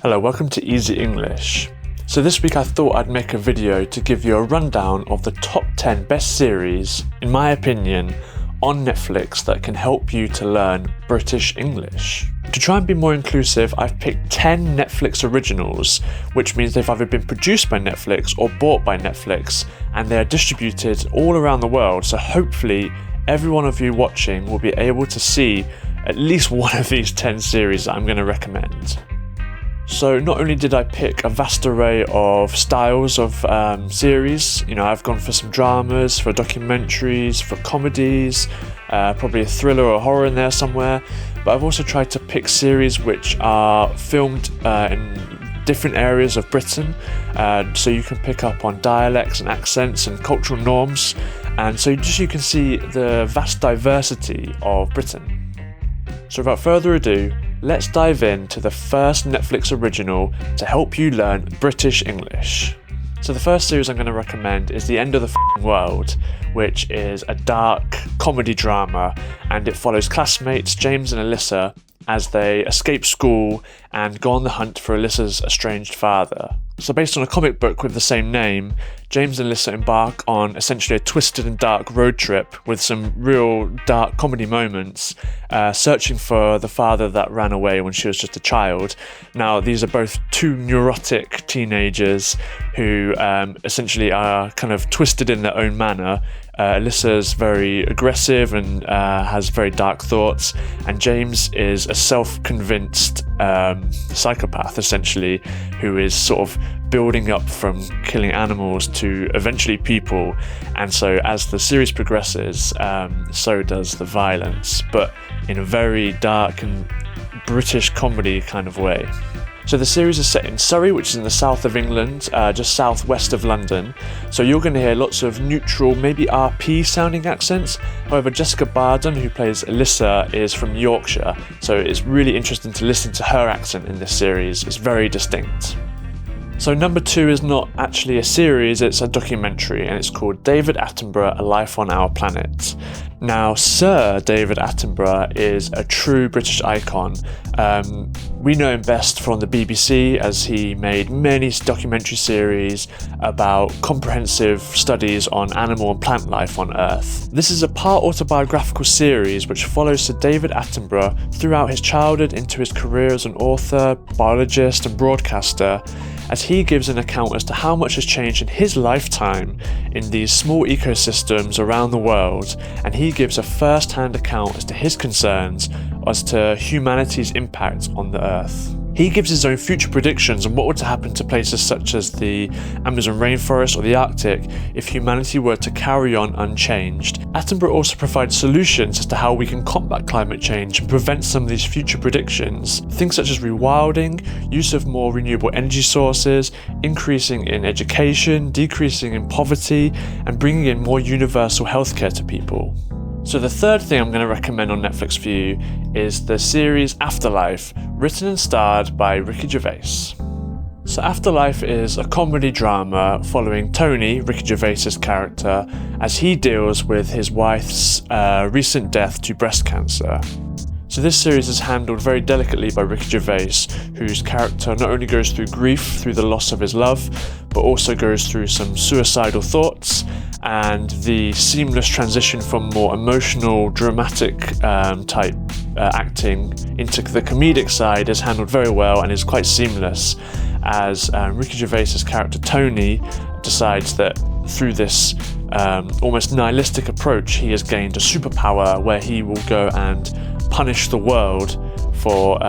Hello, welcome to Easy English. So this week I thought I'd make a video to give you a rundown of the top 10 best series, in my opinion, on Netflix that can help you to learn British English. To try and be more inclusive, I've picked 10 Netflix originals, which means they've either been produced by Netflix or bought by Netflix, and they are distributed all around the world, so hopefully every one of you watching will be able to see at least one of these 10 series that I'm going to recommend. So not only did I pick a vast array of styles of series, I've gone for some dramas, for documentaries, for comedies, probably a thriller or horror in there somewhere, but I've also tried to pick series which are filmed in different areas of Britain, so you can pick up on dialects and accents and cultural norms, and so just you can see the vast diversity of Britain. So without further ado, let's dive into the first Netflix original to help you learn British English. So the first series I'm going to recommend is The End of the World, which is a dark comedy drama, and it follows classmates James and Alyssa as they escape school and go on the hunt for Alyssa's estranged father. So based on a comic book with the same name, James and Alyssa embark on essentially a twisted and dark road trip with some real dark comedy moments, searching for the father that ran away when she was just a child. Now, these are both two neurotic teenagers who essentially are kind of twisted in their own manner. Alyssa's very aggressive and has very dark thoughts, and James is a self-convinced psychopath, essentially, who is sort of building up from killing animals to eventually people. And so as the series progresses, so does the violence, but in a very dark and British comedy kind of way. So the series is set in Surrey, which is in the south of England, just southwest of London. So you're going to hear lots of neutral, maybe RP sounding accents. However, Jessica Barden, who plays Alyssa, is from Yorkshire. So it's really interesting to listen to her accent in this series. It's very distinct. So number 2 is not actually a series, it's a documentary, and it's called David Attenborough, A Life on Our Planet. Now, Sir David Attenborough is a true British icon. We know him best from the BBC, as he made many documentary series about comprehensive studies on animal and plant life on Earth. This is a part autobiographical series which follows Sir David Attenborough throughout his childhood into his career as an author, biologist and broadcaster, as he gives an account as to how much has changed in his lifetime in these small ecosystems around the world, and he gives a first-hand account as to his concerns as to humanity's impact on the Earth. He gives his own future predictions on what would happen to places such as the Amazon rainforest or the Arctic if humanity were to carry on unchanged. Attenborough also provides solutions as to how we can combat climate change and prevent some of these future predictions. Things such as rewilding, use of more renewable energy sources, increasing in education, decreasing in poverty, and bringing in more universal healthcare to people. So the third thing I'm going to recommend on Netflix for you is the series Afterlife, written and starred by Ricky Gervais. So Afterlife is a comedy drama following Tony, Ricky Gervais's character, as he deals with his wife's recent death to breast cancer. So this series is handled very delicately by Ricky Gervais, whose character not only goes through grief through the loss of his love, but also goes through some suicidal thoughts, and the seamless transition from more emotional, dramatic type acting into the comedic side is handled very well and is quite seamless, as Ricky Gervais's character Tony decides that through this almost nihilistic approach he has gained a superpower where he will go and punish the world for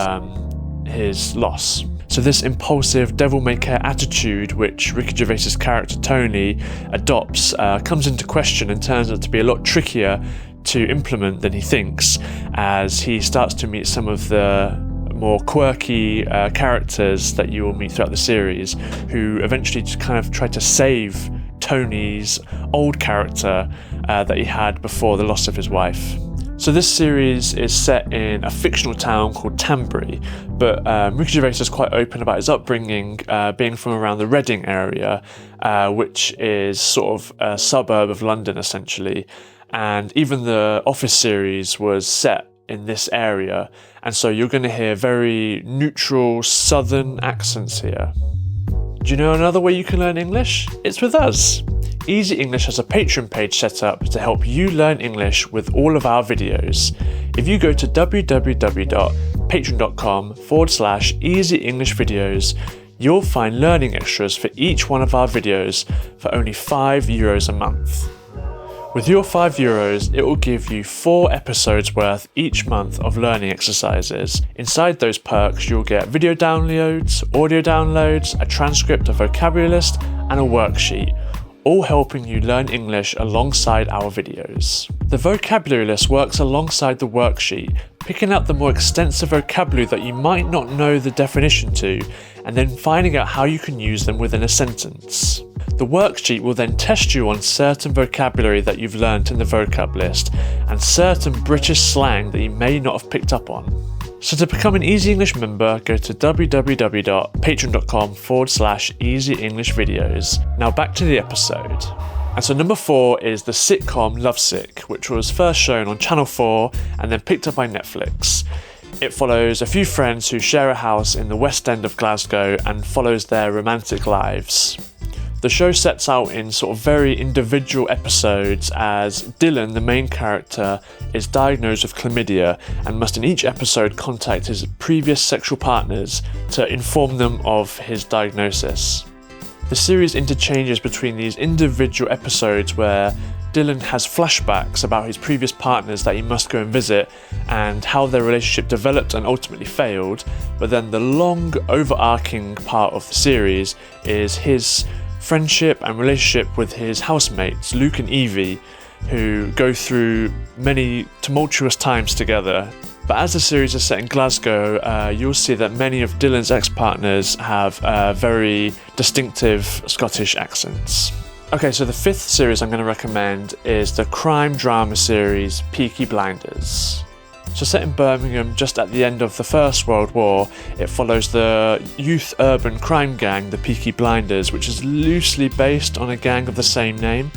his loss. So this impulsive, devil-may-care attitude which Ricky Gervais's character Tony adopts comes into question and turns out to be a lot trickier to implement than he thinks, as he starts to meet some of the more quirky characters that you will meet throughout the series, who eventually just kind of try to save Tony's old character that he had before the loss of his wife. So this series is set in a fictional town called Attenborough, but Ricky Gervais is quite open about his upbringing, being from around the Reading area, which is sort of a suburb of London essentially, and even the Office series was set in this area, and so you're going to hear very neutral southern accents here. Do you know another way you can learn English? It's with us. Easy English has a Patreon page set up to help you learn English with all of our videos. If you go to www.patreon.com/easyenglishvideos, you'll find learning extras for each one of our videos for only €5 a month. With your €5, it will give you 4 episodes worth each month of learning exercises. Inside those perks, you'll get video downloads, audio downloads, a transcript, a vocabulary list, and a worksheet, all helping you learn English alongside our videos. The vocabulary list works alongside the worksheet, picking out the more extensive vocabulary that you might not know the definition to, and then finding out how you can use them within a sentence. The worksheet will then test you on certain vocabulary that you've learnt in the vocab list, and certain British slang that you may not have picked up on. So to become an Easy English member, go to www.patreon.com/easyenglishvideos. Now back to the episode. And so number 4 is the sitcom Lovesick, which was first shown on Channel 4 and then picked up by Netflix. It follows a few friends who share a house in the West End of Glasgow and follows their romantic lives. The show sets out in sort of very individual episodes as Dylan, the main character, is diagnosed with chlamydia and must in each episode contact his previous sexual partners to inform them of his diagnosis. The series interchanges between these individual episodes where Dylan has flashbacks about his previous partners that he must go and visit and how their relationship developed and ultimately failed, but then the long overarching part of the series is his friendship and relationship with his housemates, Luke and Evie, who go through many tumultuous times together. But as the series is set in Glasgow, you'll see that many of Dylan's ex-partners have very distinctive Scottish accents. Okay, so the 5th series I'm going to recommend is the crime drama series Peaky Blinders. So set in Birmingham just at the end of the First World War, it follows the youth urban crime gang, the Peaky Blinders, which is loosely based on a gang of the same name,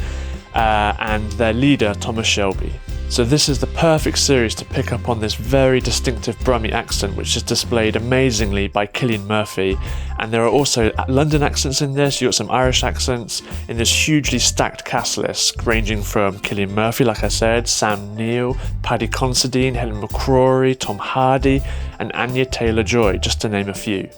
and their leader, Thomas Shelby. So this is the perfect series to pick up on this very distinctive Brummie accent, which is displayed amazingly by Cillian Murphy. And there are also London accents in this, you've got some Irish accents in this hugely stacked cast list, ranging from Cillian Murphy, like I said, Sam Neill, Paddy Considine, Helen McCrory, Tom Hardy, and Anya Taylor-Joy, just to name a few.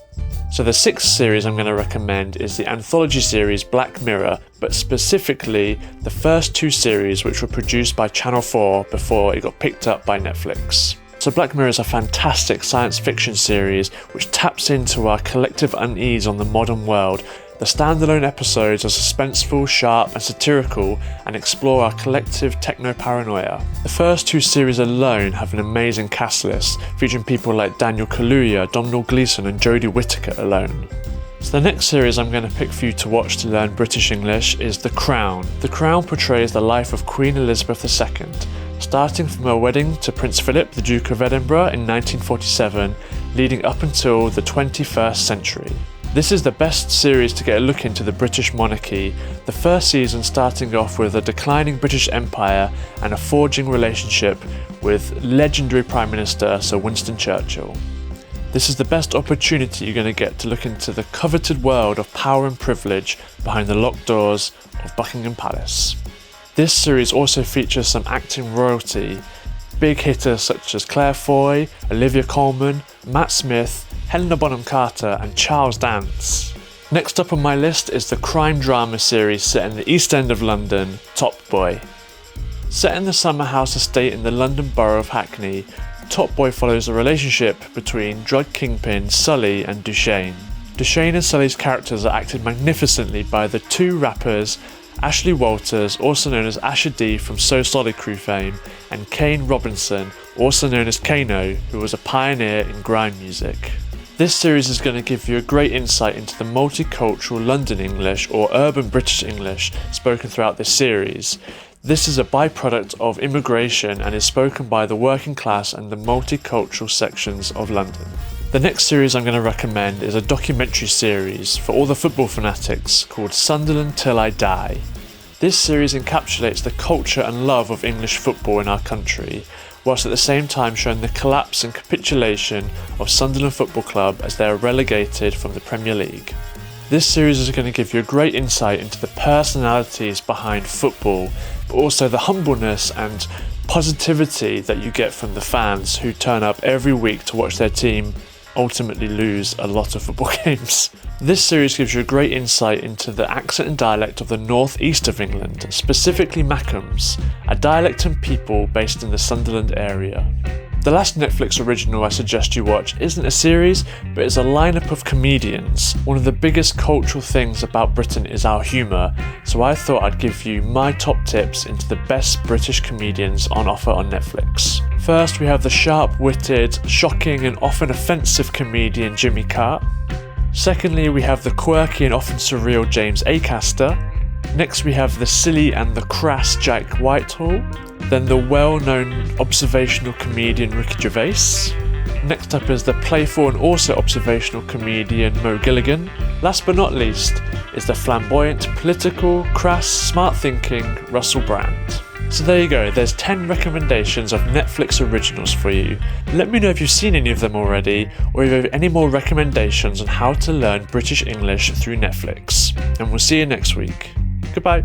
So the 6th series I'm going to recommend is the anthology series Black Mirror, but specifically the first 2 series which were produced by Channel 4 before it got picked up by Netflix. So Black Mirror is a fantastic science fiction series which taps into our collective unease on the modern world. The standalone episodes are suspenseful, sharp and satirical and explore our collective techno-paranoia. The first 2 series alone have an amazing cast list, featuring people like Daniel Kaluuya, Domhnall Gleeson and Jodie Whittaker alone. So the next series I'm going to pick for you to watch to learn British English is The Crown. The Crown portrays the life of Queen Elizabeth II, starting from her wedding to Prince Philip, the Duke of Edinburgh in 1947, leading up until the 21st century. This is the best series to get a look into the British monarchy, the first season starting off with a declining British Empire and a forging relationship with legendary Prime Minister Sir Winston Churchill. This is the best opportunity you're going to get to look into the coveted world of power and privilege behind the locked doors of Buckingham Palace. This series also features some acting royalty, big hitters such as Claire Foy, Olivia Colman, Matt Smith, Helena Bonham Carter and Charles Dance. Next up on my list is the crime drama series set in the East End of London, Top Boy. Set in the summer house estate in the London borough of Hackney, Top Boy follows the relationship between drug kingpin Sully and Duchesne. Duchesne and Sully's characters are acted magnificently by the 2 rappers Ashley Walters, also known as Asher D from So Solid Crew fame, and Kane Robinson, also known as Kano, who was a pioneer in grime music. This series is going to give you a great insight into the multicultural London English or urban British English spoken throughout this series. This is a byproduct of immigration and is spoken by the working class and the multicultural sections of London. The next series I'm going to recommend is a documentary series for all the football fanatics called Sunderland Till I Die. This series encapsulates the culture and love of English football in our country, whilst at the same time showing the collapse and capitulation of Sunderland Football Club as they are relegated from the Premier League. This series is going to give you a great insight into the personalities behind football, but also the humbleness and positivity that you get from the fans who turn up every week to watch their team ultimately lose a lot of football games. This series gives you a great insight into the accent and dialect of the northeast of England, specifically Mackems, a dialect and people based in the Sunderland area. The last Netflix original I suggest you watch isn't a series, but it's a lineup of comedians. One of the biggest cultural things about Britain is our humour, so I thought I'd give you my top tips into the best British comedians on offer on Netflix. First, we have the sharp-witted, shocking and often offensive comedian Jimmy Carr. Secondly, we have the quirky and often surreal James Acaster. Next, we have the silly and the crass Jack Whitehall. Then the well-known observational comedian Ricky Gervais. Next up is the playful and also observational comedian Mo Gilligan. Last but not least is the flamboyant, political, crass, smart-thinking Russell Brand. So there you go, there's 10 recommendations of Netflix originals for you. Let me know if you've seen any of them already, or if you have any more recommendations on how to learn British English through Netflix. And we'll see you next week. Goodbye.